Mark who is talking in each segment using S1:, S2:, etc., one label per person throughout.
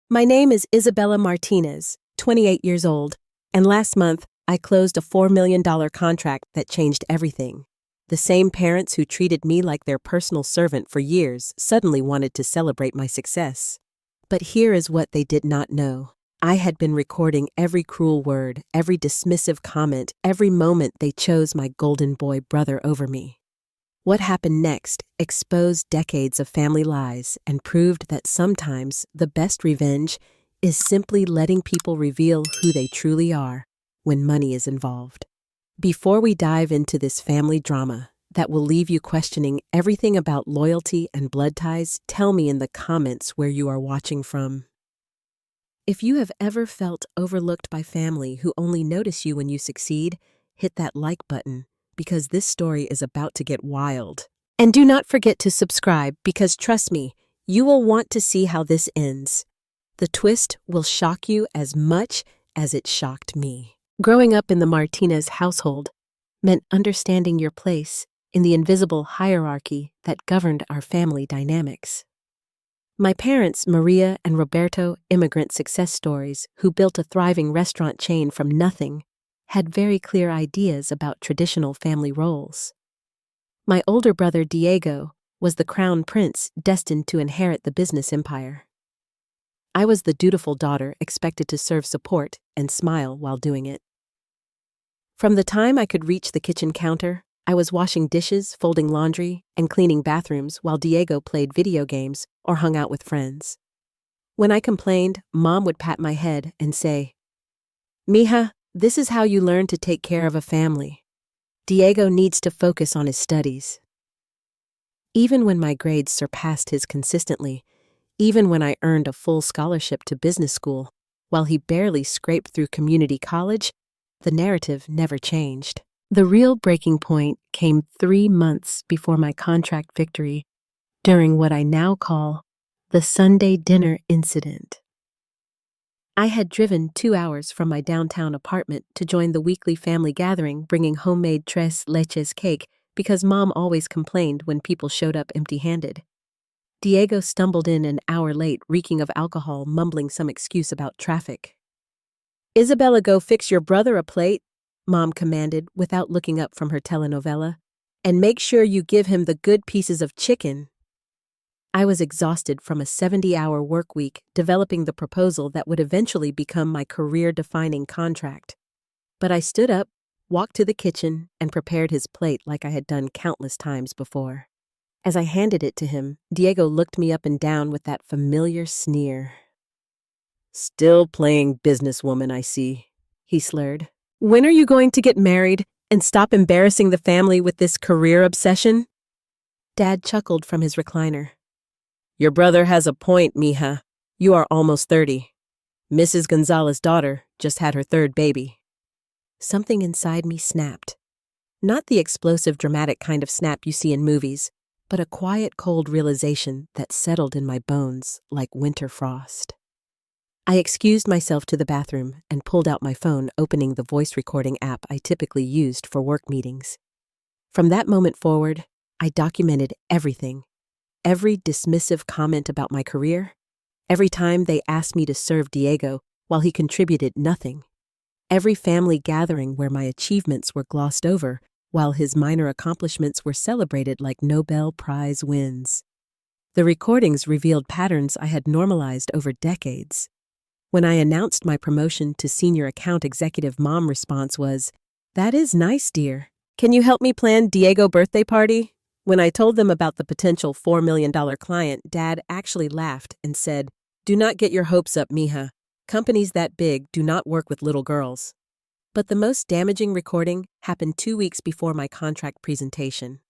S1: My name is Isabella Martinez, 28 years old, and last month I closed a $4 million contract that changed everything. The same parents who treated me like their personal servant for years suddenly wanted to celebrate my success. But here is what they did not know. I had been recording every cruel word, every dismissive comment, every moment they chose my golden boy brother over me. What happened next exposed decades of family lies and proved that sometimes the best revenge is simply letting people reveal who they truly are when money is involved. Before we dive into this family drama that will leave you questioning everything about loyalty and blood ties, tell me in the comments where you are watching from. If you have ever felt overlooked by family who only notice you when you succeed, hit that like button, because this story is about to get wild. And do not forget to subscribe because trust me, you will want to see how this ends. The twist will shock you as much as it shocked me. Growing up in the Martinez household meant understanding your place in the invisible hierarchy that governed our family dynamics. My parents, Maria and Roberto, immigrant success stories who built a thriving restaurant chain from nothing, had very clear ideas about traditional family roles. My older brother Diego was the crown prince destined to inherit the business empire. I was the dutiful daughter expected to serve support and smile while doing it. From the time I could reach the kitchen counter, I was washing dishes, folding laundry, and cleaning bathrooms while Diego played video games or hung out with friends. When I complained, Mom would pat my head and say, "Mija, this is how you learn to take care of a family. Diego needs to focus on his studies." Even when my grades surpassed his consistently, even when I earned a full scholarship to business school, while he barely scraped through community college, the narrative never changed. The real breaking point came 3 months before my contract victory during what I now call the Sunday dinner incident. I had driven 2 hours from my downtown apartment to join the weekly family gathering bringing homemade tres leches cake because Mom always complained when people showed up empty-handed. Diego stumbled in an hour late, reeking of alcohol, mumbling some excuse about traffic. "Isabella, go fix your brother a plate," Mom commanded without looking up from her telenovela. "And make sure you give him the good pieces of chicken." I was exhausted from a 70-hour work week developing the proposal that would eventually become my career-defining contract. But I stood up, walked to the kitchen, and prepared his plate like I had done countless times before. As I handed it to him, Diego looked me up and down with that familiar sneer. "Still playing businesswoman, I see," he slurred. "When are you going to get married and stop embarrassing the family with this career obsession?" Dad chuckled from his recliner. "Your brother has a point, mija. You are almost 30. Mrs. Gonzalez's daughter just had her 3rd baby." Something inside me snapped. Not the explosive, dramatic kind of snap you see in movies, but a quiet, cold realization that settled in my bones like winter frost. I excused myself to the bathroom and pulled out my phone, opening the voice recording app I typically used for work meetings. From that moment forward, I documented everything. Every dismissive comment about my career, every time they asked me to serve Diego while he contributed nothing, every family gathering where my achievements were glossed over while his minor accomplishments were celebrated like Nobel Prize wins. The recordings revealed patterns I had normalized over decades. When I announced my promotion to senior account executive, Mom's response was, "That is nice, dear. Can you help me plan Diego birthday party?" When I told them about the potential $4 million client, Dad actually laughed and said, "Do not get your hopes up, mija. Companies that big do not work with little girls." But the most damaging recording happened 2 weeks before my contract presentation.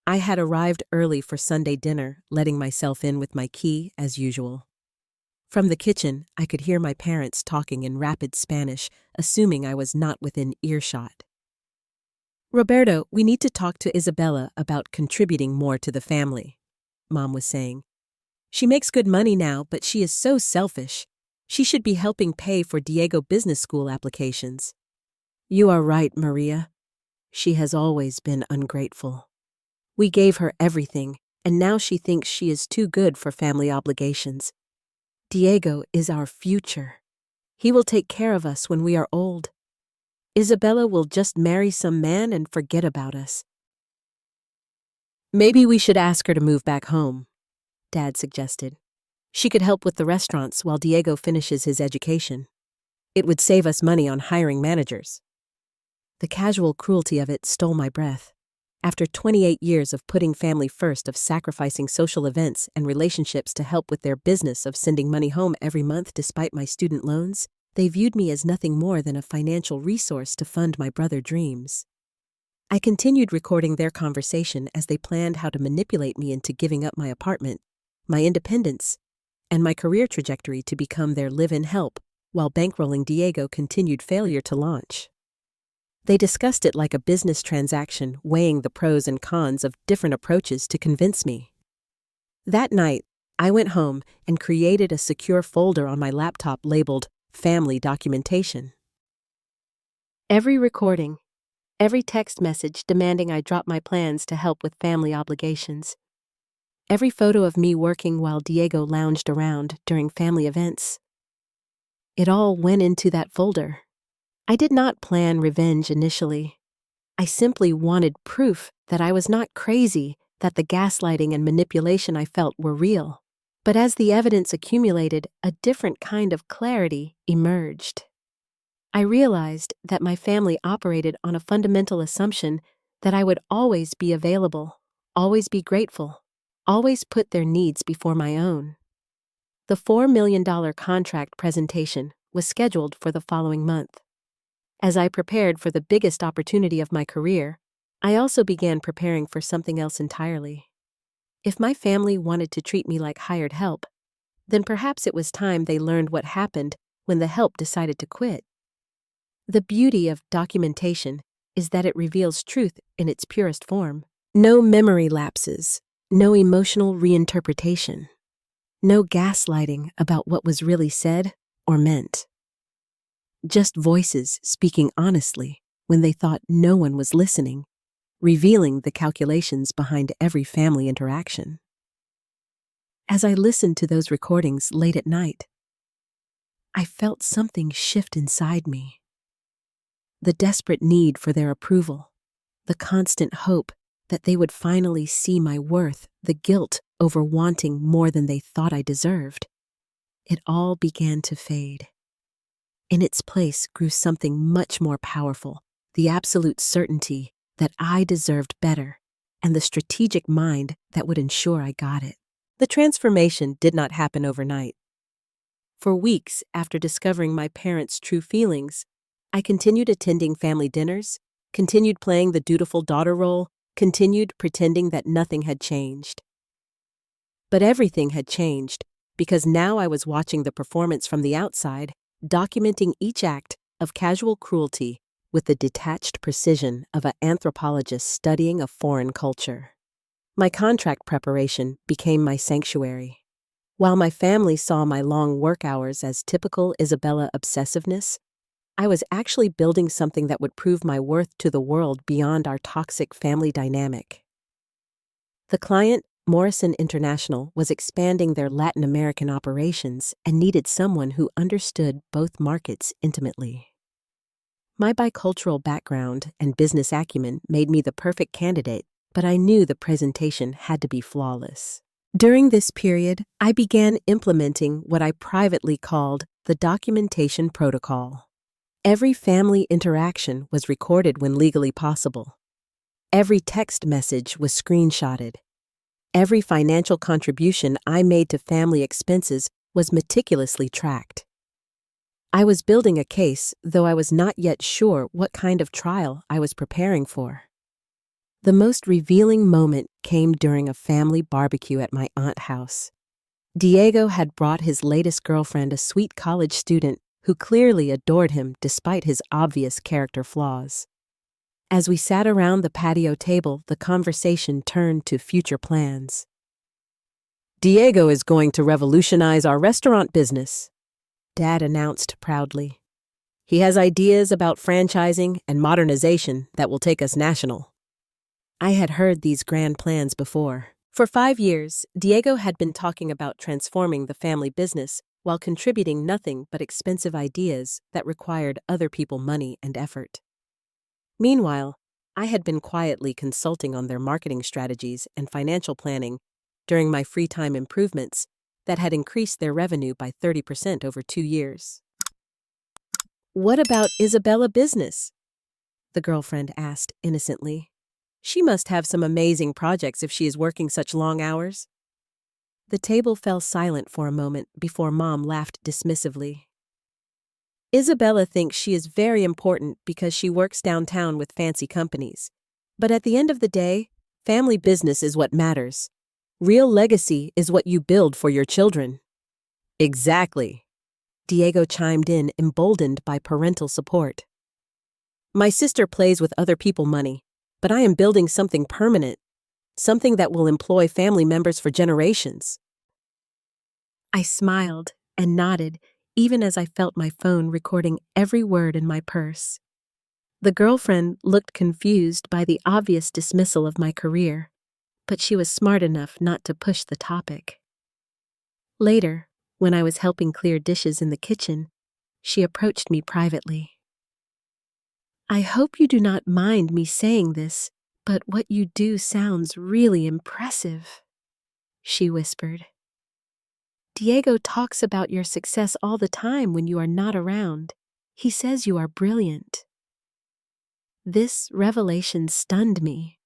S1: I had arrived early for Sunday dinner, letting myself in with my key as usual. From the kitchen, I could hear my parents talking in rapid Spanish, assuming I was not within earshot. "Roberto, we need to talk to Isabella about contributing more to the family," Mom was saying. "She makes good money now, but she is so selfish. She should be helping pay for Diego business school applications." "You are right, Maria. She has always been ungrateful. We gave her everything, and now she thinks she is too good for family obligations. Diego is our future. He will take care of us when we are old. Isabella will just marry some man and forget about us. Maybe we should ask her to move back home, Dad suggested. She could help with the restaurants while Diego finishes his education. It would save us money on hiring managers. The casual cruelty of it stole my breath. After 28 years of putting family first, of sacrificing social events and relationships to help with their business of sending money home every month despite my student loans, they viewed me as nothing more than a financial resource to fund my brother's dreams. I continued recording their conversation as they planned how to manipulate me into giving up my apartment, my independence, and my career trajectory to become their live-in help, while bankrolling Diego continued failure to launch. They discussed it like a business transaction, weighing the pros and cons of different approaches to convince me. That night, I went home and created a secure folder on my laptop labeled Family Documentation. Every recording, every text message demanding I drop my plans to help with family obligations, every photo of me working while Diego lounged around during family events. It all went into that folder. I did not plan revenge initially. I simply wanted proof that I was not crazy, that the gaslighting and manipulation I felt were real. But as the evidence accumulated, a different kind of clarity emerged. I realized that my family operated on a fundamental assumption that I would always be available, always be grateful, always put their needs before my own. The $4 million contract presentation was scheduled for the following month. As I prepared for the biggest opportunity of my career, I also began preparing for something else entirely. If my family wanted to treat me like hired help, then perhaps it was time they learned what happened when the help decided to quit. The beauty of documentation is that it reveals truth in its purest form. No memory lapses, no emotional reinterpretation, no gaslighting about what was really said or meant. Just voices speaking honestly when they thought no one was listening, revealing the calculations behind every family interaction. As I listened to those recordings late at night, I felt something shift inside me. The desperate need for their approval, the constant hope that they would finally see my worth, the guilt over wanting more than they thought I deserved. It all began to fade. In its place grew something much more powerful, the absolute certainty that I deserved better, and the strategic mind that would ensure I got it. The transformation did not happen overnight. For weeks after discovering my parents' true feelings, I continued attending family dinners, continued playing the dutiful daughter role, continued pretending that nothing had changed. But everything had changed, because now I was watching the performance from the outside, documenting each act of casual cruelty with the detached precision of an anthropologist studying a foreign culture. My contract preparation became my sanctuary. While my family saw my long work hours as typical Isabella obsessiveness, I was actually building something that would prove my worth to the world beyond our toxic family dynamic. The client, Morrison International, was expanding their Latin American operations and needed someone who understood both markets intimately. My bicultural background and business acumen made me the perfect candidate, but I knew the presentation had to be flawless. During this period, I began implementing what I privately called the documentation protocol. Every family interaction was recorded when legally possible. Every text message was screenshotted. Every financial contribution I made to family expenses was meticulously tracked. I was building a case, though I was not yet sure what kind of trial I was preparing for. The most revealing moment came during a family barbecue at my aunt's house. Diego had brought his latest girlfriend, a sweet college student who clearly adored him despite his obvious character flaws. As we sat around the patio table, the conversation turned to future plans. "Diego is going to revolutionize our restaurant business," Dad announced proudly. "He has ideas about franchising and modernization that will take us national." I had heard these grand plans before. For 5 years, Diego had been talking about transforming the family business while contributing nothing but expensive ideas that required other people money and effort. Meanwhile, I had been quietly consulting on their marketing strategies and financial planning during my free time improvements that had increased their revenue by 30% over 2 years. "What about Isabella business?" the girlfriend asked innocently. "She must have some amazing projects if she is working such long hours." The table fell silent for a moment before Mom laughed dismissively. "Isabella thinks she is very important because she works downtown with fancy companies. But at the end of the day, family business is what matters. Real legacy is what you build for your children." "Exactly," Diego chimed in, emboldened by parental support. "My sister plays with other people's money, but I am building something permanent, something that will employ family members for generations." I smiled and nodded, even as I felt my phone recording every word in my purse. The girlfriend looked confused by the obvious dismissal of my career, but she was smart enough not to push the topic. Later, when I was helping clear dishes in the kitchen, she approached me privately. "I hope you do not mind me saying this, but what you do sounds really impressive," she whispered. "Diego talks about your success all the time when you are not around. He says you are brilliant." This revelation stunned me.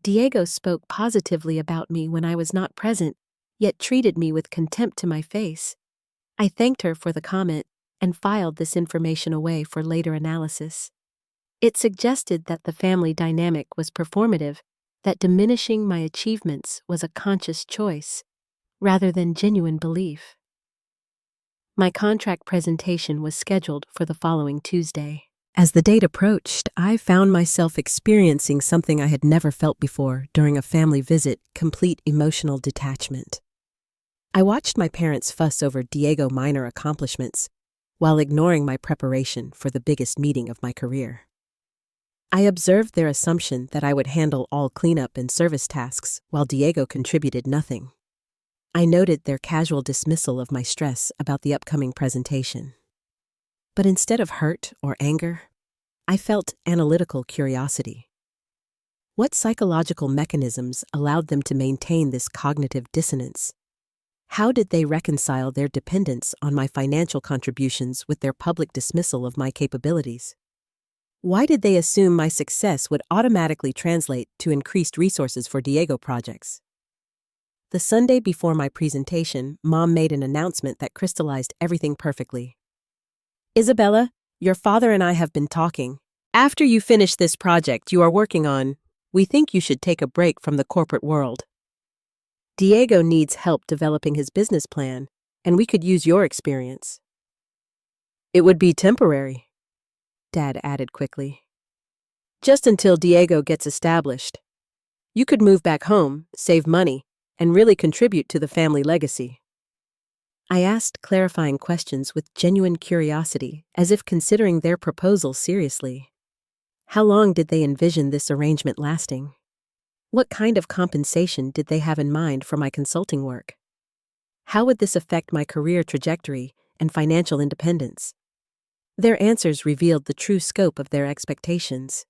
S1: Diego spoke positively about me when I was not present, yet treated me with contempt to my face. I thanked her for the comment and filed this information away for later analysis. It suggested that the family dynamic was performative, that diminishing my achievements was a conscious choice, rather than genuine belief. My contract presentation was scheduled for the following Tuesday. As the date approached, I found myself experiencing something I had never felt before during a family visit: complete emotional detachment. I watched my parents fuss over Diego minor accomplishments while ignoring my preparation for the biggest meeting of my career. I observed their assumption that I would handle all cleanup and service tasks while Diego contributed nothing. I noted their casual dismissal of my stress about the upcoming presentation. But instead of hurt or anger, I felt analytical curiosity. What psychological mechanisms allowed them to maintain this cognitive dissonance? How did they reconcile their dependence on my financial contributions with their public dismissal of my capabilities? Why did they assume my success would automatically translate to increased resources for Diego projects? The Sunday before my presentation, Mom made an announcement that crystallized everything perfectly. "Isabella, your father and I have been talking. After you finish this project you are working on, we think you should take a break from the corporate world. Diego needs help developing his business plan, and we could use your experience." "It would be temporary," Dad added quickly. "Just until Diego gets established. You could move back home, save money, and really contribute to the family legacy." I asked clarifying questions with genuine curiosity, as if considering their proposal seriously. How long did they envision this arrangement lasting? What kind of compensation did they have in mind for my consulting work? How would this affect my career trajectory and financial independence? Their answers revealed the true scope of their expectations.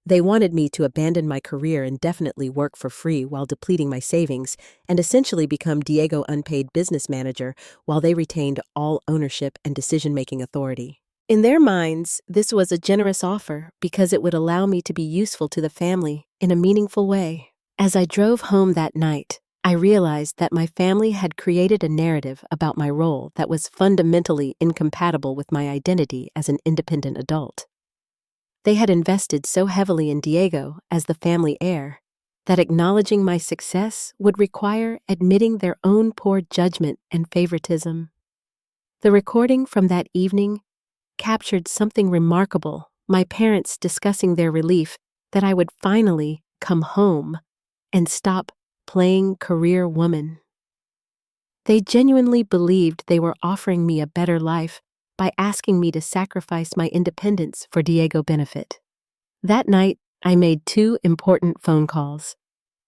S1: They wanted me to abandon my career and indefinitely work for free while depleting my savings and essentially become Diego unpaid business manager while they retained all ownership and decision-making authority. In their minds, this was a generous offer because it would allow me to be useful to the family in a meaningful way. As I drove home that night, I realized that my family had created a narrative about my role that was fundamentally incompatible with my identity as an independent adult. They had invested so heavily in Diego as the family heir that acknowledging my success would require admitting their own poor judgment and favoritism. The recording from that evening captured something remarkable: my parents discussing their relief that I would finally come home and stop playing career woman. They genuinely believed they were offering me a better life by asking me to sacrifice my independence for Diego benefit. That night, I made 2 important phone calls.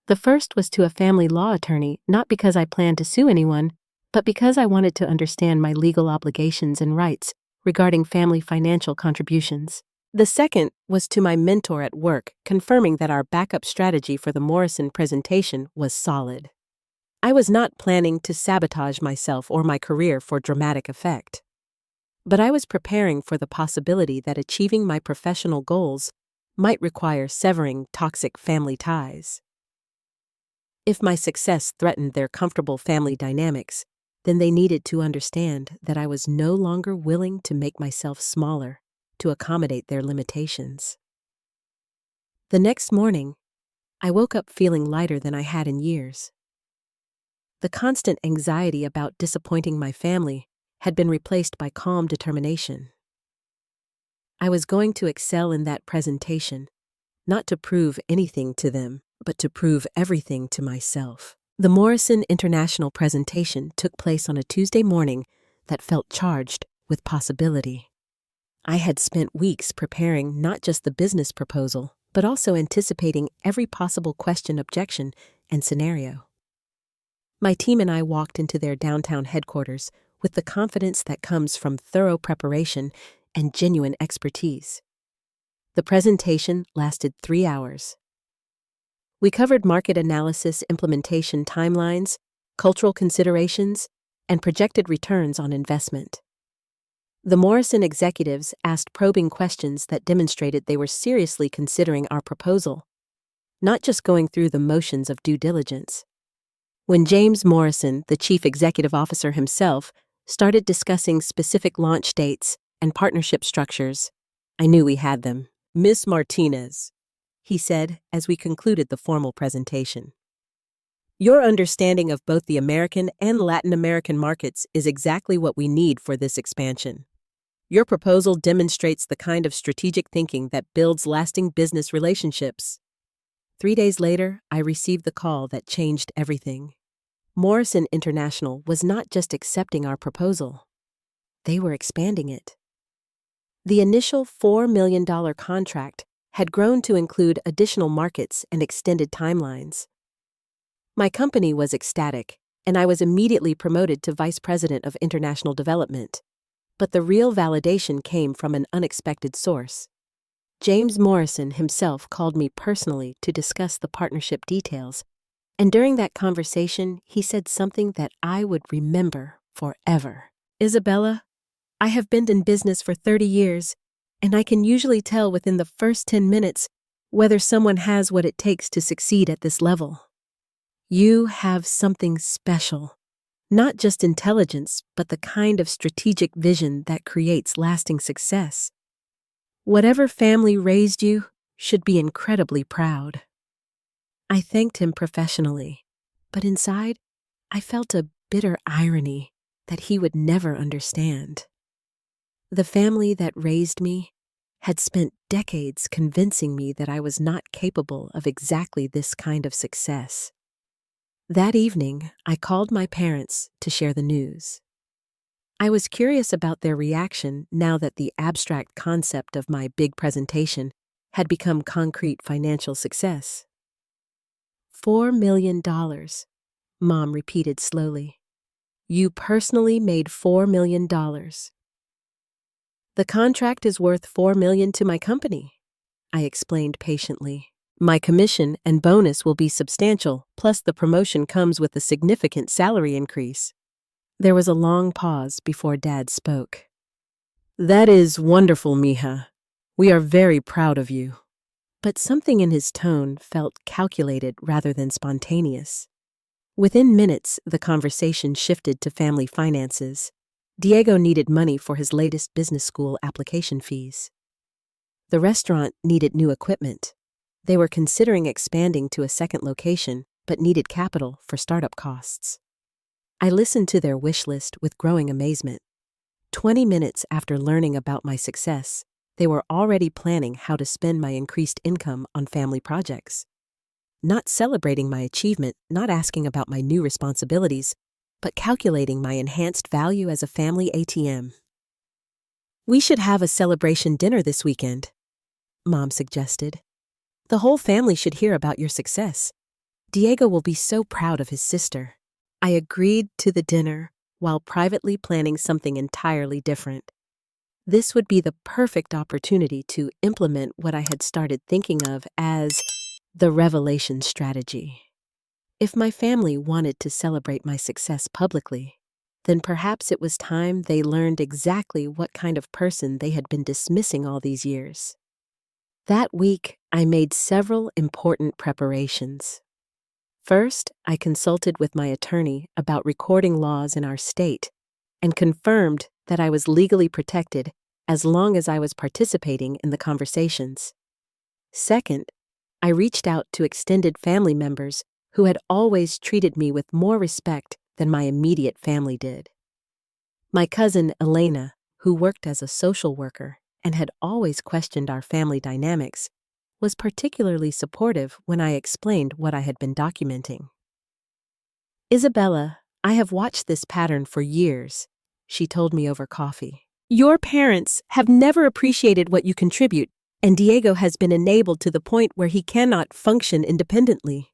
S1: The first was to a family law attorney, not because I planned to sue anyone, but because I wanted to understand my legal obligations and rights regarding family financial contributions. The second was to my mentor at work, confirming that our backup strategy for the Morrison presentation was solid. I was not planning to sabotage myself or my career for dramatic effect. But I was preparing for the possibility that achieving my professional goals might require severing toxic family ties. If my success threatened their comfortable family dynamics, then they needed to understand that I was no longer willing to make myself smaller to accommodate their limitations. The next morning, I woke up feeling lighter than I had in years. The constant anxiety about disappointing my family had been replaced by calm determination. I was going to excel in that presentation, not to prove anything to them, but to prove everything to myself. The Morrison International presentation took place on a Tuesday morning that felt charged with possibility. I had spent weeks preparing not just the business proposal, but also anticipating every possible question, objection, and scenario. My team and I walked into their downtown headquarters with the confidence that comes from thorough preparation and genuine expertise. The presentation lasted 3 hours. We covered market analysis, implementation timelines, cultural considerations, and projected returns on investment. The Morrison executives asked probing questions that demonstrated they were seriously considering our proposal, not just going through the motions of due diligence. When James Morrison, the chief executive officer himself, started discussing specific launch dates and partnership structures, I knew we had them. "Miss Martinez," he said as we concluded the formal presentation, "your understanding of both the American and Latin American markets is exactly what we need for this expansion. Your proposal demonstrates the kind of strategic thinking that builds lasting business relationships." 3 days later, I received the call that changed everything. Morrison International was not just accepting our proposal. They were expanding it. The initial $4 million contract had grown to include additional markets and extended timelines. My company was ecstatic, and I was immediately promoted to Vice President of International Development. But the real validation came from an unexpected source. James Morrison himself called me personally to discuss the partnership details, and during that conversation, he said something that I would remember forever. "Isabella, I have been in business for 30 years, and I can usually tell within the first 10 minutes whether someone has what it takes to succeed at this level. You have something special. Not just intelligence, but the kind of strategic vision that creates lasting success. Whatever family raised you should be incredibly proud." I thanked him professionally, but inside, I felt a bitter irony that he would never understand. The family that raised me had spent decades convincing me that I was not capable of exactly this kind of success. That evening, I called my parents to share the news. I was curious about their reaction now that the abstract concept of my big presentation had become concrete financial success. $4 million, Mom repeated slowly. "You personally made $4 million. The contract is worth $4 million to my company," I explained patiently. "My commission and bonus will be substantial, plus the promotion comes with a significant salary increase." There was a long pause before Dad spoke. "That is wonderful, mija. We are very proud of you." But something in his tone felt calculated rather than spontaneous. Within minutes, the conversation shifted to family finances. Diego needed money for his latest business school application fees. The restaurant needed new equipment. They were considering expanding to a second location, but needed capital for startup costs. I listened to their wish list with growing amazement. 20 minutes after learning about my success, they were already planning how to spend my increased income on family projects. Not celebrating my achievement, not asking about my new responsibilities, but calculating my enhanced value as a family ATM. "We should have a celebration dinner this weekend," Mom suggested. "The whole family should hear about your success. Diego will be so proud of his sister." I agreed to the dinner, while privately planning something entirely different. This would be the perfect opportunity to implement what I had started thinking of as the revelation strategy. If my family wanted to celebrate my success publicly, then perhaps it was time they learned exactly what kind of person they had been dismissing all these years. That week, I made several important preparations. First, I consulted with my attorney about recording laws in our state and confirmed that I was legally protected as long as I was participating in the conversations. Second, I reached out to extended family members who had always treated me with more respect than my immediate family did. My cousin Elena, who worked as a social worker and had always questioned our family dynamics, was particularly supportive when I explained what I had been documenting. "Isabella, I have watched this pattern for years," she told me over coffee. "Your parents have never appreciated what you contribute, and Diego has been enabled to the point where he cannot function independently.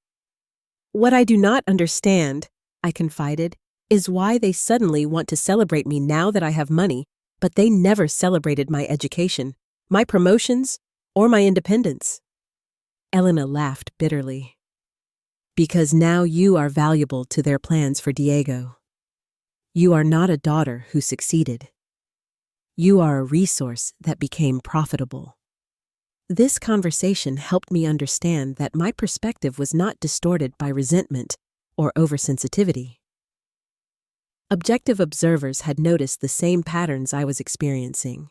S1: What I do not understand," I confided, "is why they suddenly want to celebrate me now that I have money, but they never celebrated my education, my promotions, or my independence." Elena laughed bitterly. "Because now you are valuable to their plans for Diego. You are not a daughter who succeeded. You are a resource that became profitable." This conversation helped me understand that my perspective was not distorted by resentment or oversensitivity. Objective observers had noticed the same patterns I was experiencing.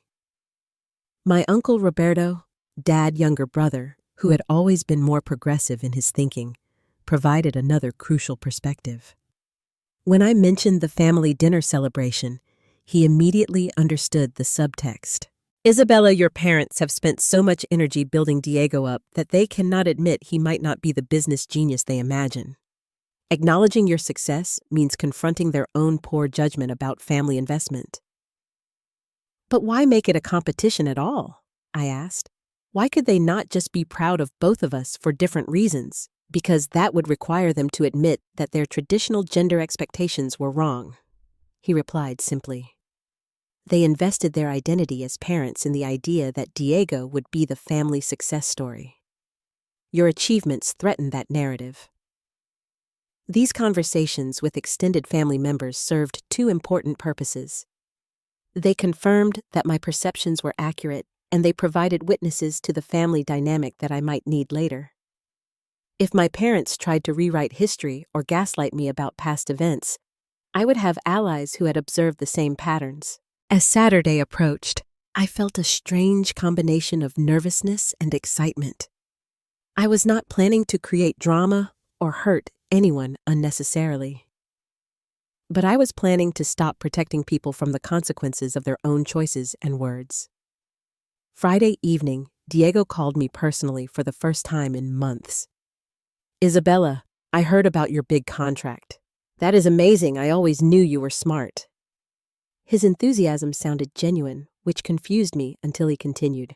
S1: My uncle Roberto, Dad's younger brother, who had always been more progressive in his thinking, provided another crucial perspective. When I mentioned the family dinner celebration, he immediately understood the subtext. "Isabella, your parents have spent so much energy building Diego up that they cannot admit he might not be the business genius they imagine. Acknowledging your success means confronting their own poor judgment about family investment." "But why make it a competition at all?" I asked. "Why could they not just be proud of both of us for different reasons? Because that would require them to admit that their traditional gender expectations were wrong." He replied simply. "They invested their identity as parents in the idea that Diego would be the family success story. Your achievements threaten that narrative." These conversations with extended family members served two important purposes. They confirmed that my perceptions were accurate, and they provided witnesses to the family dynamic that I might need later. If my parents tried to rewrite history or gaslight me about past events, I would have allies who had observed the same patterns. As Saturday approached, I felt a strange combination of nervousness and excitement. I was not planning to create drama or hurt anyone unnecessarily. But I was planning to stop protecting people from the consequences of their own choices and words. Friday evening, Diego called me personally for the first time in months. "Isabella, I heard about your big contract. That is amazing. I always knew you were smart." His enthusiasm sounded genuine, which confused me until he continued.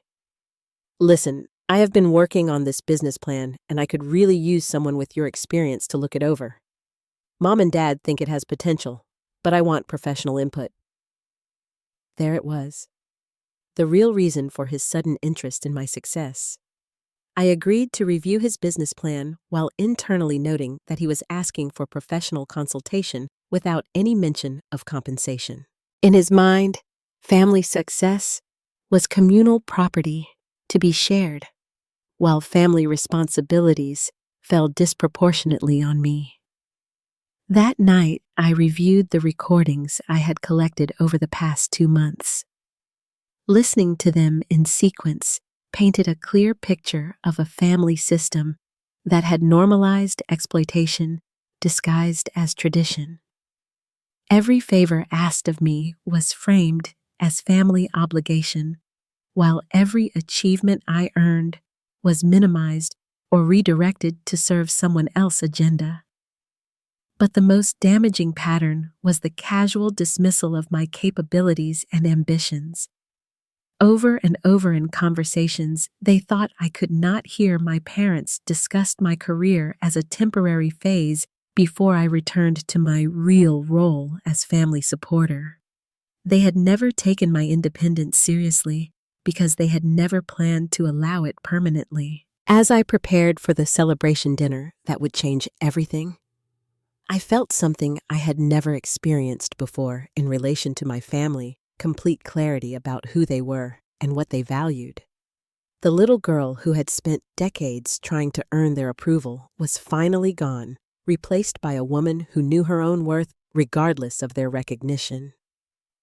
S1: "Listen, I have been working on this business plan, and I could really use someone with your experience to look it over. Mom and Dad think it has potential, but I want professional input." There it was. The real reason for his sudden interest in my success. I agreed to review his business plan while internally noting that he was asking for professional consultation without any mention of compensation. In his mind, family success was communal property to be shared, while family responsibilities fell disproportionately on me. That night, I reviewed the recordings I had collected over the past 2 months. Listening to them in sequence painted a clear picture of a family system that had normalized exploitation disguised as tradition. Every favor asked of me was framed as family obligation, while every achievement I earned was minimized or redirected to serve someone else's agenda. But the most damaging pattern was the casual dismissal of my capabilities and ambitions. Over and over in conversations, they thought I could not hear my parents discuss my career as a temporary phase before I returned to my real role as family supporter. They had never taken my independence seriously because they had never planned to allow it permanently. As I prepared for the celebration dinner that would change everything, I felt something I had never experienced before in relation to my family, complete clarity about who they were and what they valued. The little girl who had spent decades trying to earn their approval was finally gone, replaced by a woman who knew her own worth regardless of their recognition.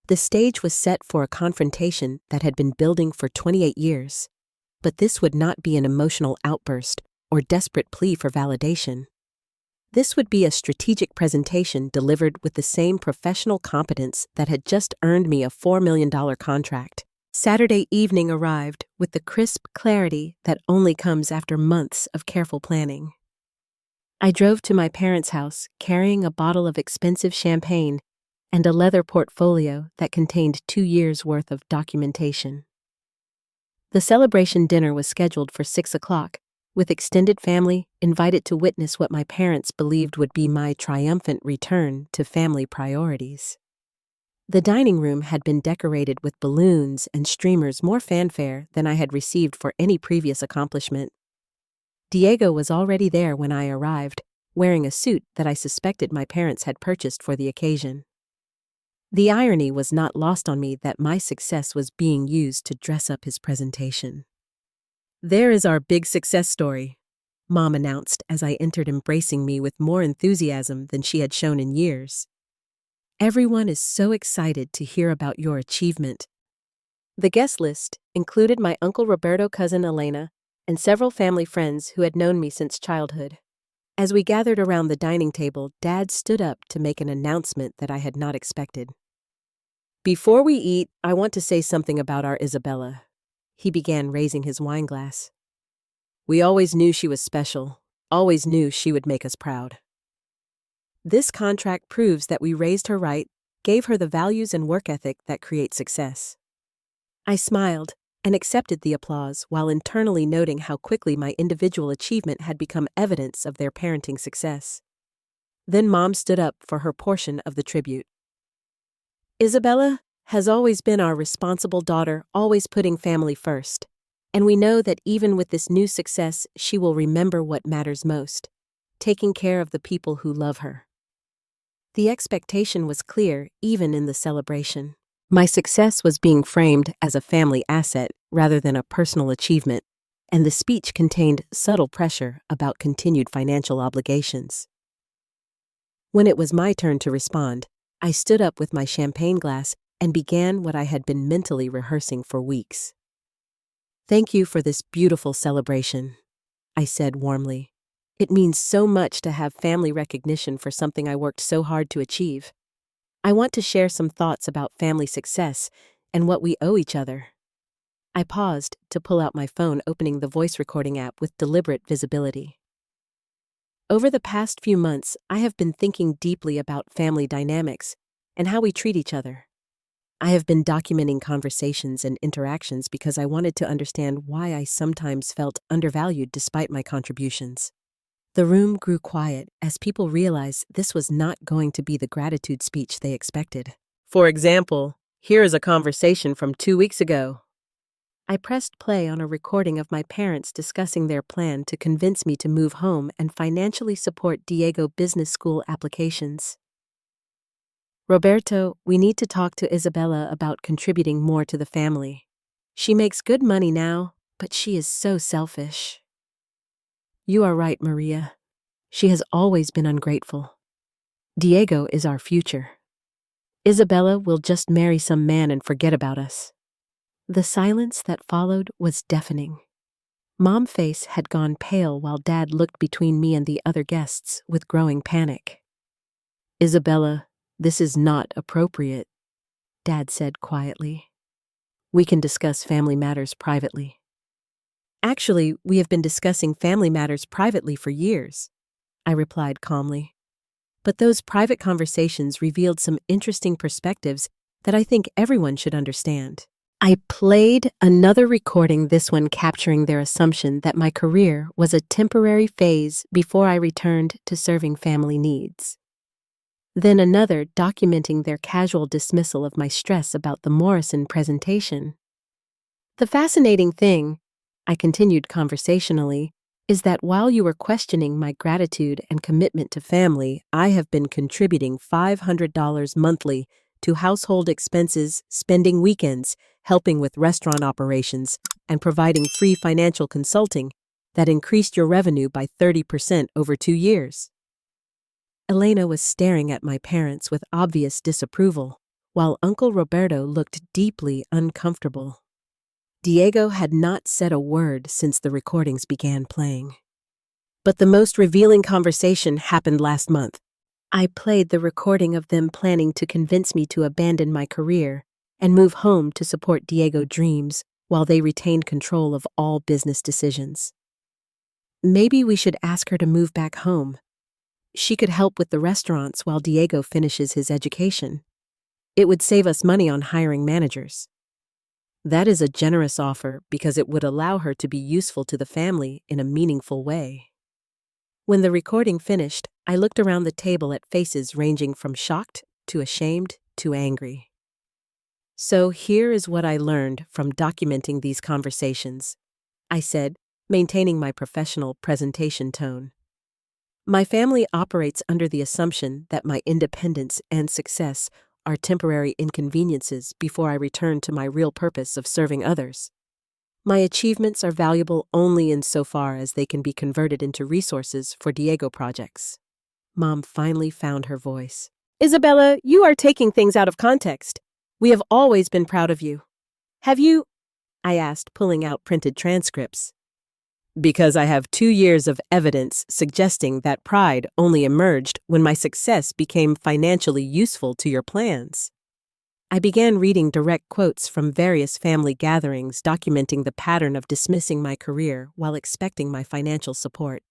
S1: The stage was set for a confrontation that had been building for 28 years, but this would not be an emotional outburst or desperate plea for validation. This would be a strategic presentation delivered with the same professional competence that had just earned me a $4 million contract. Saturday evening arrived with the crisp clarity that only comes after months of careful planning. I drove to my parents' house carrying a bottle of expensive champagne and a leather portfolio that contained 2 years' worth of documentation. The celebration dinner was scheduled for 6 o'clock, with extended family invited to witness what my parents believed would be my triumphant return to family priorities. The dining room had been decorated with balloons and streamers, more fanfare than I had received for any previous accomplishment. Diego was already there when I arrived, wearing a suit that I suspected my parents had purchased for the occasion. The irony was not lost on me that my success was being used to dress up his presentation. "There is our big success story," Mom announced as I entered, embracing me with more enthusiasm than she had shown in years. "Everyone is so excited to hear about your achievement." The guest list included my Uncle Roberto, cousin Elena, and several family friends who had known me since childhood. As we gathered around the dining table, Dad stood up to make an announcement that I had not expected. "Before we eat, I want to say something about our Isabella." He began, raising his wine glass. "We always knew she was special, always knew she would make us proud. This contract proves that we raised her right, gave her the values and work ethic that create success." I smiled and accepted the applause while internally noting how quickly my individual achievement had become evidence of their parenting success. Then Mom stood up for her portion of the tribute. "Isabella has always been our responsible daughter, always putting family first. And we know that even with this new success, she will remember what matters most, taking care of the people who love her." The expectation was clear, even in the celebration. My success was being framed as a family asset rather than a personal achievement, and the speech contained subtle pressure about continued financial obligations. When it was my turn to respond, I stood up with my champagne glass and began what I had been mentally rehearsing for weeks. "Thank you for this beautiful celebration," I said warmly. "It means so much to have family recognition for something I worked so hard to achieve. I want to share some thoughts about family success and what we owe each other." I paused to pull out my phone, opening the voice recording app with deliberate visibility. Over the past few months, I have been thinking deeply about family dynamics and how we treat each other. I have been documenting conversations and interactions because I wanted to understand why I sometimes felt undervalued despite my contributions. The room grew quiet as people realized this was not going to be the gratitude speech they expected. "For example, here is a conversation from 2 weeks ago." I pressed play on a recording of my parents discussing their plan to convince me to move home and financially support Diego business school applications. "Roberto, we need to talk to Isabella about contributing more to the family. She makes good money now, but she is so selfish." "You are right, Maria. She has always been ungrateful. Diego is our future. Isabella will just marry some man and forget about us." The silence that followed was deafening. Mom's face had gone pale while Dad looked between me and the other guests with growing panic. "Isabella, this is not appropriate," Dad said quietly. "We can discuss family matters privately." "Actually, we have been discussing family matters privately for years," I replied calmly. "But those private conversations revealed some interesting perspectives that I think everyone should understand." I played another recording, this one capturing their assumption that my career was a temporary phase before I returned to serving family needs. Then another documenting their casual dismissal of my stress about the Morrison presentation. The fascinating thing, I continued conversationally, is that while you were questioning my gratitude and commitment to family, I have been contributing $500 monthly to household expenses, spending weekends, helping with restaurant operations, and providing free financial consulting that increased your revenue by 30% over 2 years. Elena was staring at my parents with obvious disapproval, while Uncle Roberto looked deeply uncomfortable. Diego had not said a word since the recordings began playing. But the most revealing conversation happened last month. I played the recording of them planning to convince me to abandon my career and move home to support Diego's dreams while they retained control of all business decisions. Maybe we should ask her to move back home. She could help with the restaurants while Diego finishes his education. It would save us money on hiring managers. That is a generous offer because it would allow her to be useful to the family in a meaningful way. When the recording finished, I looked around the table at faces ranging from shocked to ashamed to angry. So here is what I learned from documenting these conversations, I said, maintaining my professional presentation tone. My family operates under the assumption that my independence and success are temporary inconveniences before I return to my real purpose of serving others. My achievements are valuable only insofar as they can be converted into resources for Diego projects. Mom finally found her voice. Isabella, you are taking things out of context. We have always been proud of you. Have you? I asked, pulling out printed transcripts. Because I have 2 years of evidence suggesting that pride only emerged when my success became financially useful to your plans. I began reading direct quotes from various family gatherings documenting the pattern of dismissing my career while expecting my financial support.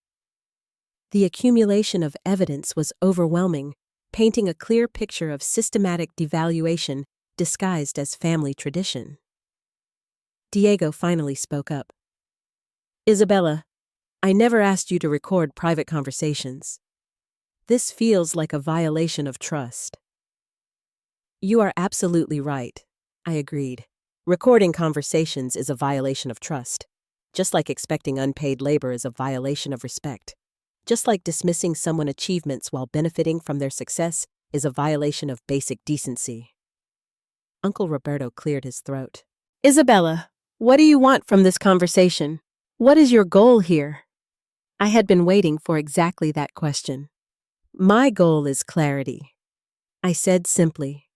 S1: The accumulation of evidence was overwhelming, painting a clear picture of systematic devaluation disguised as family tradition. Diego finally spoke up. Isabella, I never asked you to record private conversations. This feels like a violation of trust. You are absolutely right, I agreed. Recording conversations is a violation of trust, just like expecting unpaid labor is a violation of respect. Just like dismissing someone's achievements while benefiting from their success is a violation of basic decency. Uncle Roberto cleared his throat. Isabella, what do you want from this conversation? What is your goal here? I had been waiting for exactly that question. My goal is clarity, I said simply.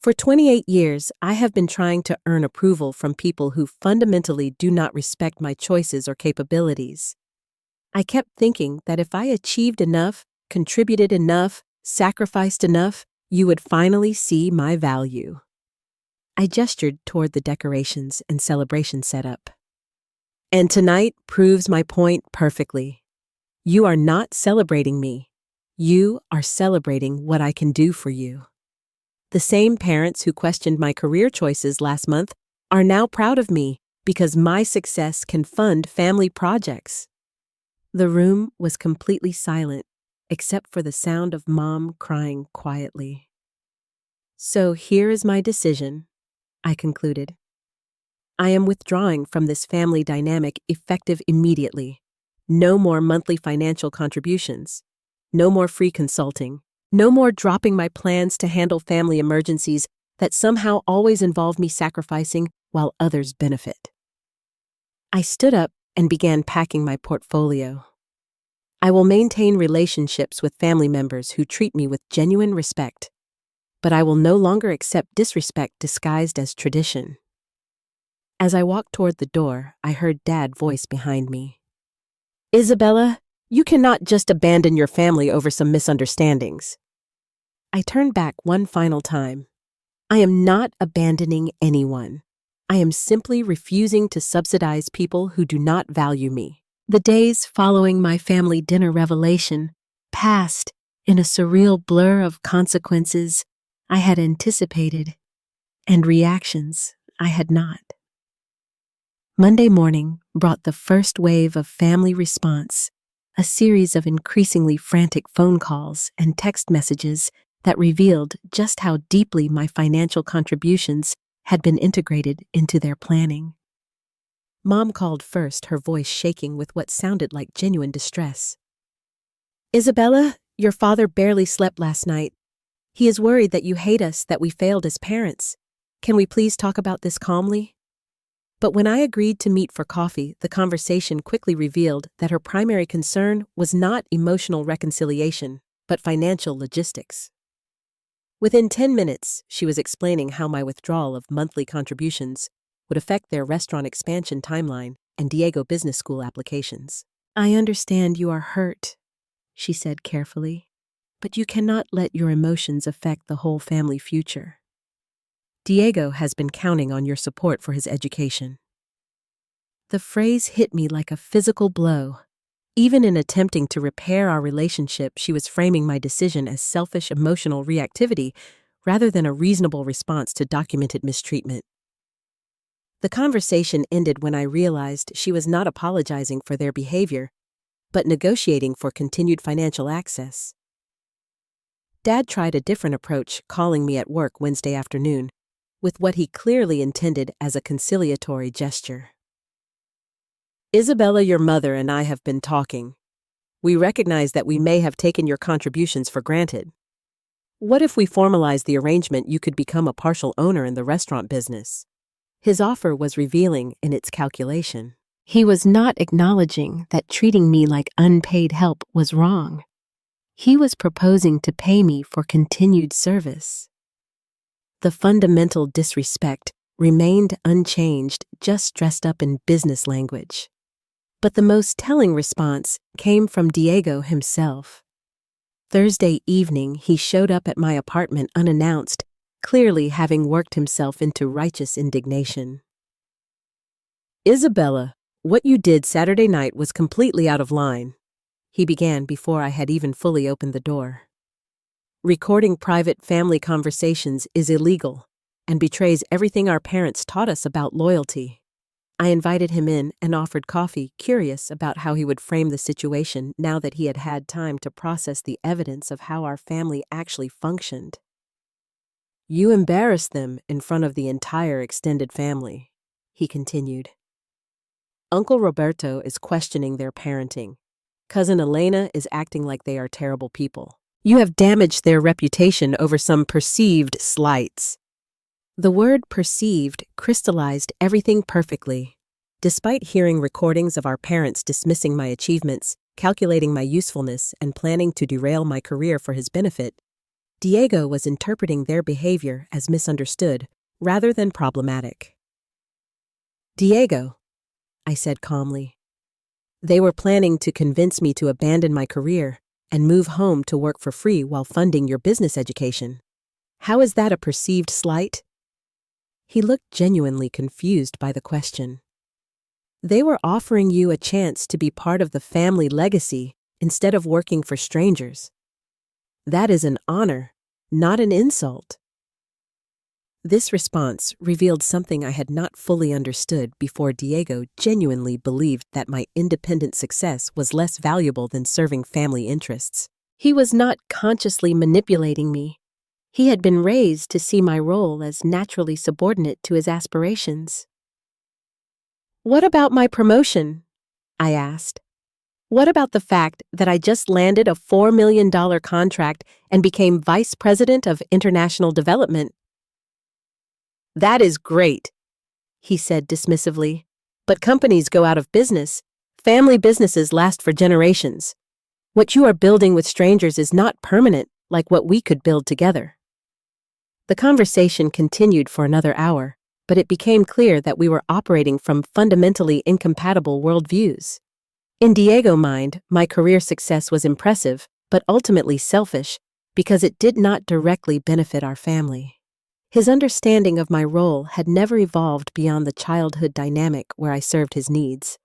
S1: For 28 years, I have been trying to earn approval from people who fundamentally do not respect my choices or capabilities. I kept thinking that if I achieved enough, contributed enough, sacrificed enough, you would finally see my value. I gestured toward the decorations and celebration setup. And tonight proves my point perfectly. You are not celebrating me. You are celebrating what I can do for you. The same parents who questioned my career choices last month are now proud of me because my success can fund family projects. The room was completely silent, except for the sound of Mom crying quietly. So here is my decision, I concluded. I am withdrawing from this family dynamic effective immediately. No more monthly financial contributions. No more free consulting. No more dropping my plans to handle family emergencies that somehow always involve me sacrificing while others benefit. I stood up and began packing my portfolio. I will maintain relationships with family members who treat me with genuine respect, but I will no longer accept disrespect disguised as tradition. As I walked toward the door, I heard Dad's voice behind me. Isabella, you cannot just abandon your family over some misunderstandings. I turned back one final time. I am not abandoning anyone. I am simply refusing to subsidize people who do not value me. The days following my family dinner revelation passed in a surreal blur of consequences I had anticipated and reactions I had not. Monday morning brought the first wave of family response, a series of increasingly frantic phone calls and text messages that revealed just how deeply my financial contributions had been integrated into their planning. Mom called first, her voice shaking with what sounded like genuine distress. "Isabella, your father barely slept last night. He is worried that you hate us, that we failed as parents. Can we please talk about this calmly?" But when I agreed to meet for coffee, the conversation quickly revealed that her primary concern was not emotional reconciliation, but financial logistics. Within 10 minutes, she was explaining how my withdrawal of monthly contributions would affect their restaurant expansion timeline and Diego Business School applications. "I understand you are hurt," she said carefully, "but you cannot let your emotions affect the whole family future. Diego has been counting on your support for his education." The phrase hit me like a physical blow. Even in attempting to repair our relationship, she was framing my decision as selfish emotional reactivity rather than a reasonable response to documented mistreatment. The conversation ended when I realized she was not apologizing for their behavior, but negotiating for continued financial access. Dad tried a different approach, calling me at work Wednesday afternoon, with what he clearly intended as a conciliatory gesture. "Isabella, your mother, and I have been talking. We recognize that we may have taken your contributions for granted. What if we formalize the arrangement you could become a partial owner in the restaurant business?" His offer was revealing in its calculation. He was not acknowledging that treating me like unpaid help was wrong. He was proposing to pay me for continued service. The fundamental disrespect remained unchanged, just dressed up in business language. But the most telling response came from Diego himself. Thursday evening, he showed up at my apartment unannounced, clearly having worked himself into righteous indignation. "Isabella, what you did Saturday night was completely out of line," he began before I had even fully opened the door. "Recording private family conversations is illegal and betrays everything our parents taught us about loyalty." I invited him in and offered coffee, curious about how he would frame the situation now that he had had time to process the evidence of how our family actually functioned. "You embarrassed them in front of the entire extended family," he continued. "Uncle Roberto is questioning their parenting. Cousin Elena is acting like they are terrible people. You have damaged their reputation over some perceived slights." The word perceived crystallized everything perfectly. Despite hearing recordings of our parents dismissing my achievements, calculating my usefulness, and planning to derail my career for his benefit, Diego was interpreting their behavior as misunderstood rather than problematic. "Diego," I said calmly, "they were planning to convince me to abandon my career and move home to work for free while funding your business education. How is that a perceived slight?" He looked genuinely confused by the question. "They were offering you a chance to be part of the family legacy instead of working for strangers. That is an honor, not an insult." This response revealed something I had not fully understood before Diego genuinely believed that my independent success was less valuable than serving family interests. He was not consciously manipulating me. He had been raised to see my role as naturally subordinate to his aspirations. "What about my promotion?" I asked. "What about the fact that I just landed a $4 million contract and became Vice President of International Development?" "That is great," he said dismissively. "But companies go out of business. Family businesses last for generations. What you are building with strangers is not permanent like what we could build together." The conversation continued for another hour, but it became clear that we were operating from fundamentally incompatible worldviews. In Diego's mind, my career success was impressive, but ultimately selfish, because it did not directly benefit our family. His understanding of my role had never evolved beyond the childhood dynamic where I served his needs.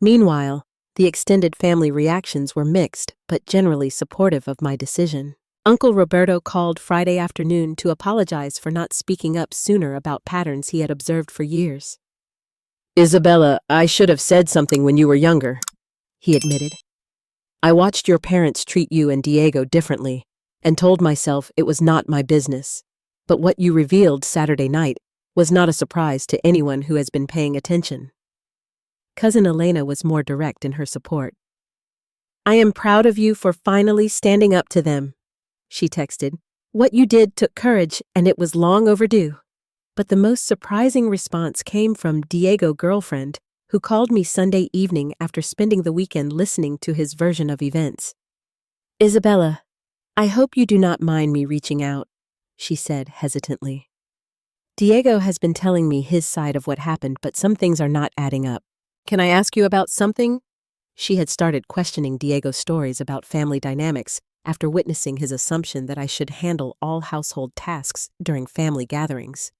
S1: Meanwhile, the extended family reactions were mixed, but generally supportive of my decision. Uncle Roberto called Friday afternoon to apologize for not speaking up sooner about patterns he had observed for years. "Isabella, I should have said something when you were younger," he admitted. "I watched your parents treat you and Diego differently and told myself it was not my business. But what you revealed Saturday night was not a surprise to anyone who has been paying attention." Cousin Elena was more direct in her support. "I am proud of you for finally standing up to them," she texted. "What you did took courage and it was long overdue." But the most surprising response came from Diego's girlfriend, who called me Sunday evening after spending the weekend listening to his version of events. "Isabella, I hope you do not mind me reaching out," she said hesitantly. "Diego has been telling me his side of what happened, but some things are not adding up. Can I ask you about something?" She had started questioning Diego's stories about family dynamics after witnessing his assumption that I should handle all household tasks during family gatherings.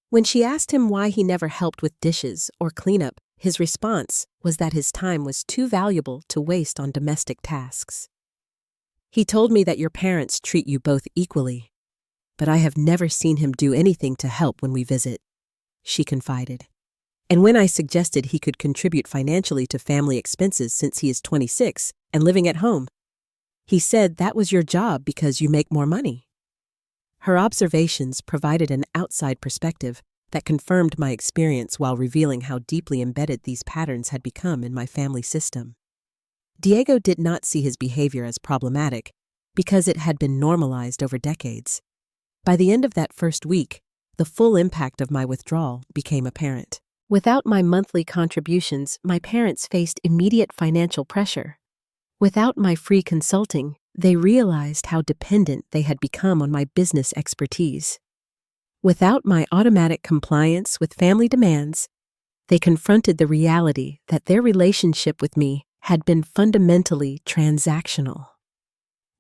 S1: When she asked him why he never helped with dishes or cleanup, his response was that his time was too valuable to waste on domestic tasks. "He told me that your parents treat you both equally, but I have never seen him do anything to help when we visit," she confided. "And when I suggested he could contribute financially to family expenses since he is 26 and living at home, he said that was your job because you make more money." Her observations provided an outside perspective that confirmed my experience while revealing how deeply embedded these patterns had become in my family system. Diego did not see his behavior as problematic because it had been normalized over decades. By the end of that first week, the full impact of my withdrawal became apparent. Without my monthly contributions, my parents faced immediate financial pressure. Without my free consulting, they realized how dependent they had become on my business expertise. Without my automatic compliance with family demands, they confronted the reality that their relationship with me had been fundamentally transactional.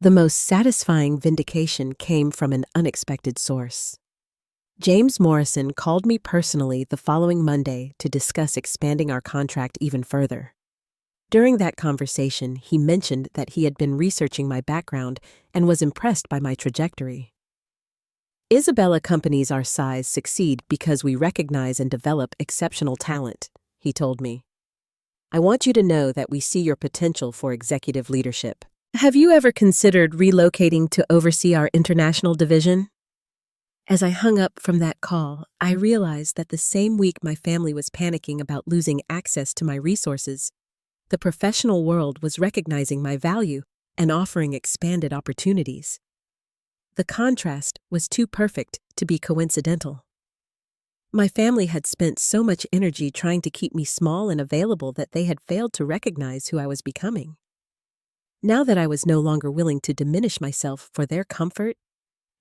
S1: The most satisfying vindication came from an unexpected source. James Morrison called me personally the following Monday to discuss expanding our contract even further. During that conversation, he mentioned that he had been researching my background and was impressed by my trajectory. "Isabella, companies our size succeed because we recognize and develop exceptional talent," he told me. "I want you to know that we see your potential for executive leadership. Have you ever considered relocating to oversee our international division?" As I hung up from that call, I realized that the same week my family was panicking about losing access to my resources, the professional world was recognizing my value and offering expanded opportunities. The contrast was too perfect to be coincidental. My family had spent so much energy trying to keep me small and available that they had failed to recognize who I was becoming. Now that I was no longer willing to diminish myself for their comfort,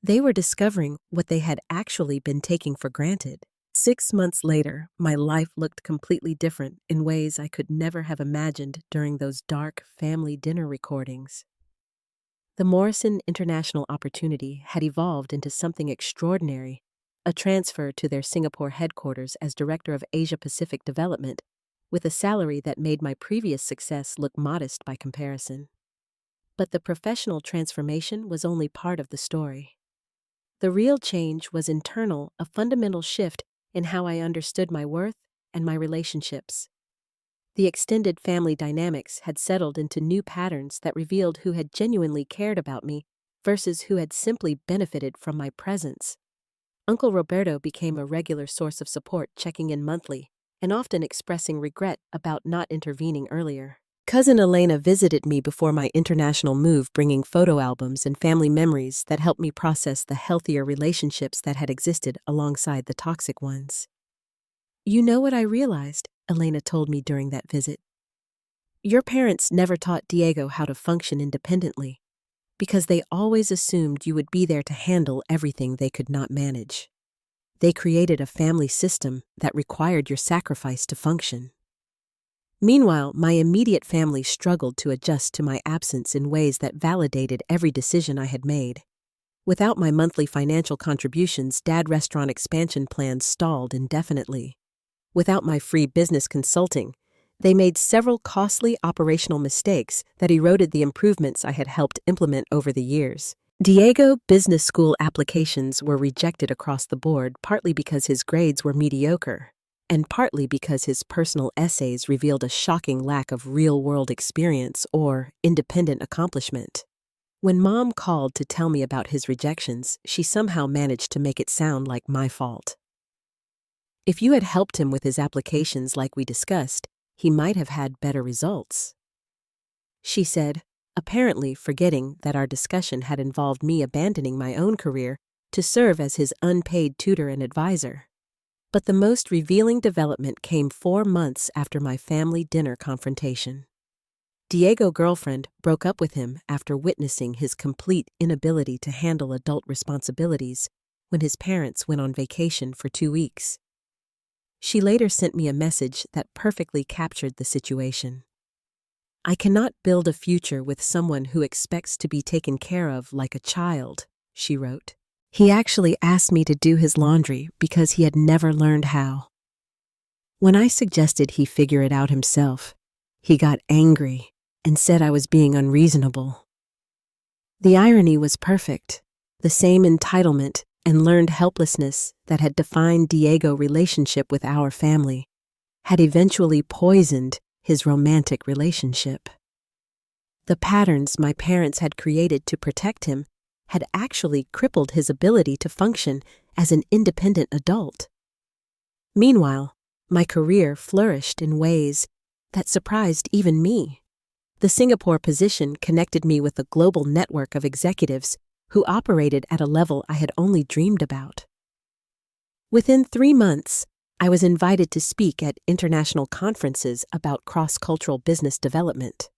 S1: they were discovering what they had actually been taking for granted. 6 months later, my life looked completely different in ways I could never have imagined during those dark family dinner recordings. The Morrison International opportunity had evolved into something extraordinary, a transfer to their Singapore headquarters as Director of Asia-Pacific Development, with a salary that made my previous success look modest by comparison. But the professional transformation was only part of the story. The real change was internal, a fundamental shift in how I understood my worth and my relationships. The extended family dynamics had settled into new patterns that revealed who had genuinely cared about me versus who had simply benefited from my presence. Uncle Roberto became a regular source of support, checking in monthly and often expressing regret about not intervening earlier. Cousin Elena visited me before my international move, bringing photo albums and family memories that helped me process the healthier relationships that had existed alongside the toxic ones. "You know what I realized," Elena told me during that visit. "Your parents never taught Diego how to function independently because they always assumed you would be there to handle everything they could not manage. They created a family system that required your sacrifice to function." Meanwhile, my immediate family struggled to adjust to my absence in ways that validated every decision I had made. Without my monthly financial contributions, Dad restaurant expansion plans stalled indefinitely. Without my free business consulting, they made several costly operational mistakes that eroded the improvements I had helped implement over the years. Diego business school applications were rejected across the board, partly because his grades were mediocre, and partly because his personal essays revealed a shocking lack of real-world experience or independent accomplishment. When Mom called to tell me about his rejections, she somehow managed to make it sound like my fault. If you had helped him with his applications like we discussed, he might have had better results, she said, apparently forgetting that our discussion had involved me abandoning my own career to serve as his unpaid tutor and advisor. But the most revealing development came 4 months after my family dinner confrontation. Diego's girlfriend broke up with him after witnessing his complete inability to handle adult responsibilities when his parents went on vacation for 2 weeks. She later sent me a message that perfectly captured the situation. "I cannot build a future with someone who expects to be taken care of like a child," she wrote. "He actually asked me to do his laundry because he had never learned how. When I suggested he figure it out himself, he got angry and said I was being unreasonable." The irony was perfect. The same entitlement and learned helplessness that had defined Diego's relationship with our family had eventually poisoned his romantic relationship. The patterns my parents had created to protect him had actually crippled his ability to function as an independent adult. Meanwhile, my career flourished in ways that surprised even me. The Singapore position connected me with a global network of executives who operated at a level I had only dreamed about. Within 3 months, I was invited to speak at international conferences about cross-cultural business development.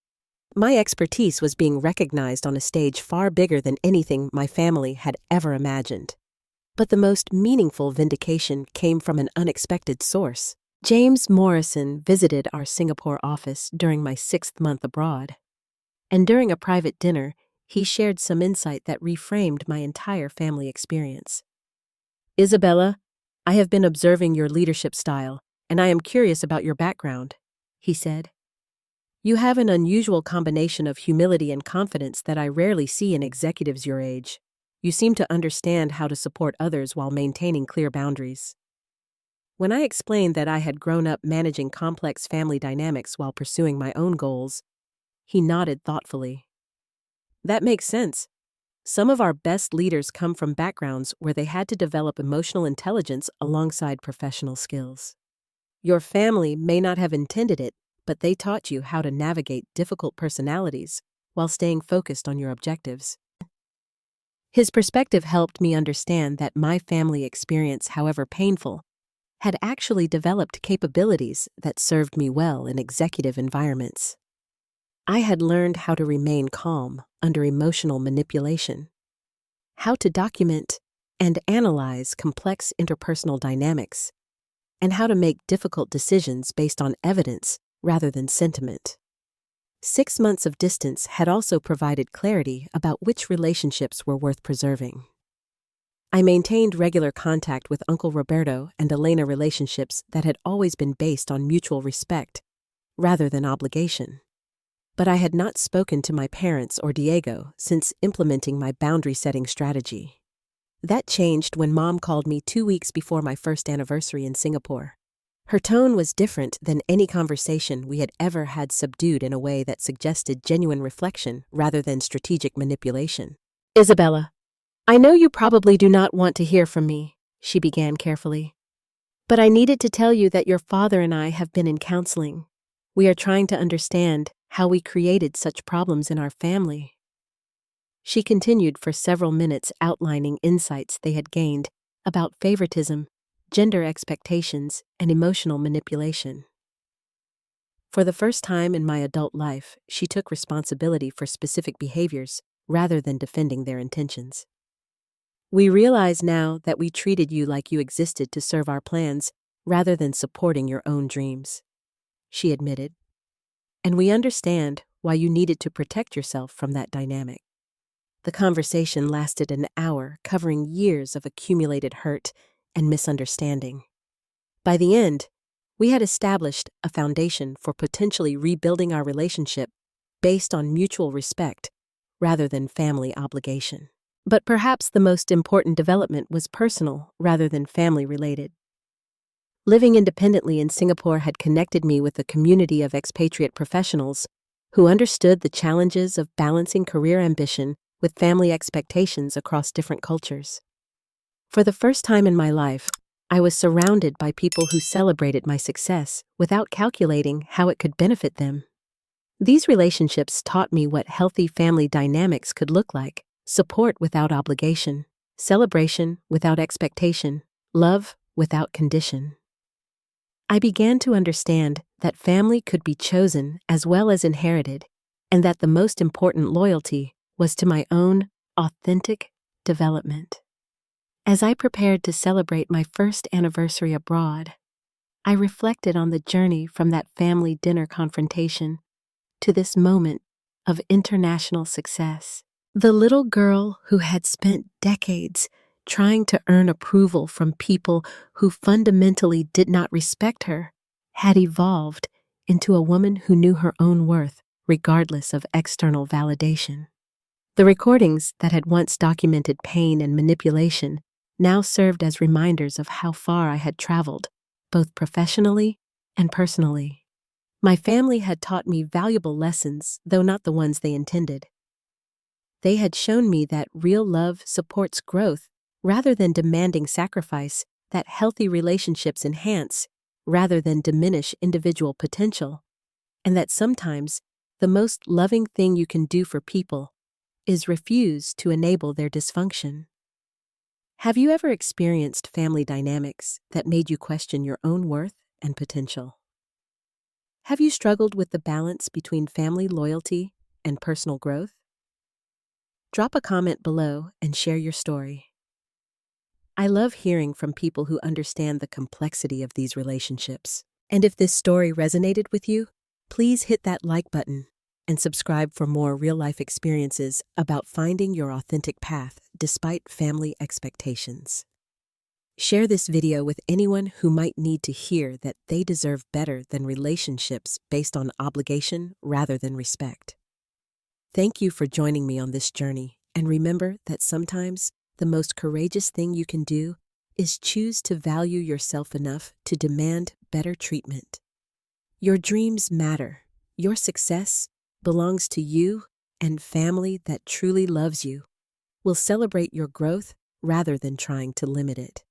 S1: My expertise was being recognized on a stage far bigger than anything my family had ever imagined. But the most meaningful vindication came from an unexpected source. James Morrison visited our Singapore office during my 6th month abroad. And during a private dinner, he shared some insight that reframed my entire family experience. "Isabella, I have been observing your leadership style, and I am curious about your background," he said. "You have an unusual combination of humility and confidence that I rarely see in executives your age. You seem to understand how to support others while maintaining clear boundaries." When I explained that I had grown up managing complex family dynamics while pursuing my own goals, he nodded thoughtfully. "That makes sense. Some of our best leaders come from backgrounds where they had to develop emotional intelligence alongside professional skills. Your family may not have intended it, but they taught you how to navigate difficult personalities while staying focused on your objectives." His perspective helped me understand that my family experience, however painful, had actually developed capabilities that served me well in executive environments. I had learned how to remain calm under emotional manipulation, how to document and analyze complex interpersonal dynamics, and how to make difficult decisions based on evidence rather than sentiment. 6 months of distance had also provided clarity about which relationships were worth preserving. I maintained regular contact with Uncle Roberto and Elena, relationships that had always been based on mutual respect rather than obligation. But I had not spoken to my parents or Diego since implementing my boundary-setting strategy. That changed when Mom called me 2 weeks before my first anniversary in Singapore. Her tone was different than any conversation we had ever had, subdued in a way that suggested genuine reflection rather than strategic manipulation. "Isabella, I know you probably do not want to hear from me," she began carefully. "But I needed to tell you that your father and I have been in counseling. We are trying to understand how we created such problems in our family." She continued for several minutes, outlining insights they had gained about favoritism, gender expectations, and emotional manipulation. For the first time in my adult life, she took responsibility for specific behaviors rather than defending their intentions. "We realize now that we treated you like you existed to serve our plans rather than supporting your own dreams," she admitted. "And we understand why you needed to protect yourself from that dynamic." The conversation lasted an hour, covering years of accumulated hurt and misunderstanding. By the end, we had established a foundation for potentially rebuilding our relationship based on mutual respect rather than family obligation. But perhaps the most important development was personal rather than family-related. Living independently in Singapore had connected me with a community of expatriate professionals who understood the challenges of balancing career ambition with family expectations across different cultures. For the first time in my life, I was surrounded by people who celebrated my success without calculating how it could benefit them. These relationships taught me what healthy family dynamics could look like: support without obligation, celebration without expectation, love without condition. I began to understand that family could be chosen as well as inherited, and that the most important loyalty was to my own authentic development. As I prepared to celebrate my first anniversary abroad, I reflected on the journey from that family dinner confrontation to this moment of international success. The little girl who had spent decades trying to earn approval from people who fundamentally did not respect her had evolved into a woman who knew her own worth regardless of external validation. The recordings that had once documented pain and manipulation now served as reminders of how far I had traveled, both professionally and personally. My family had taught me valuable lessons, though not the ones they intended. They had shown me that real love supports growth rather than demanding sacrifice, that healthy relationships enhance rather than diminish individual potential, and that sometimes the most loving thing you can do for people is refuse to enable their dysfunction. Have you ever experienced family dynamics that made you question your own worth and potential? Have you struggled with the balance between family loyalty and personal growth? Drop a comment below and share your story. I love hearing from people who understand the complexity of these relationships. And if this story resonated with you, please hit that like button and subscribe for more real-life experiences about finding your authentic path despite family expectations. Share this video with anyone who might need to hear that they deserve better than relationships based on obligation rather than respect. Thank you for joining me on this journey, and remember that sometimes the most courageous thing you can do is choose to value yourself enough to demand better treatment. Your dreams matter. Your success belongs to you, and family that truly loves you will celebrate your growth rather than trying to limit it.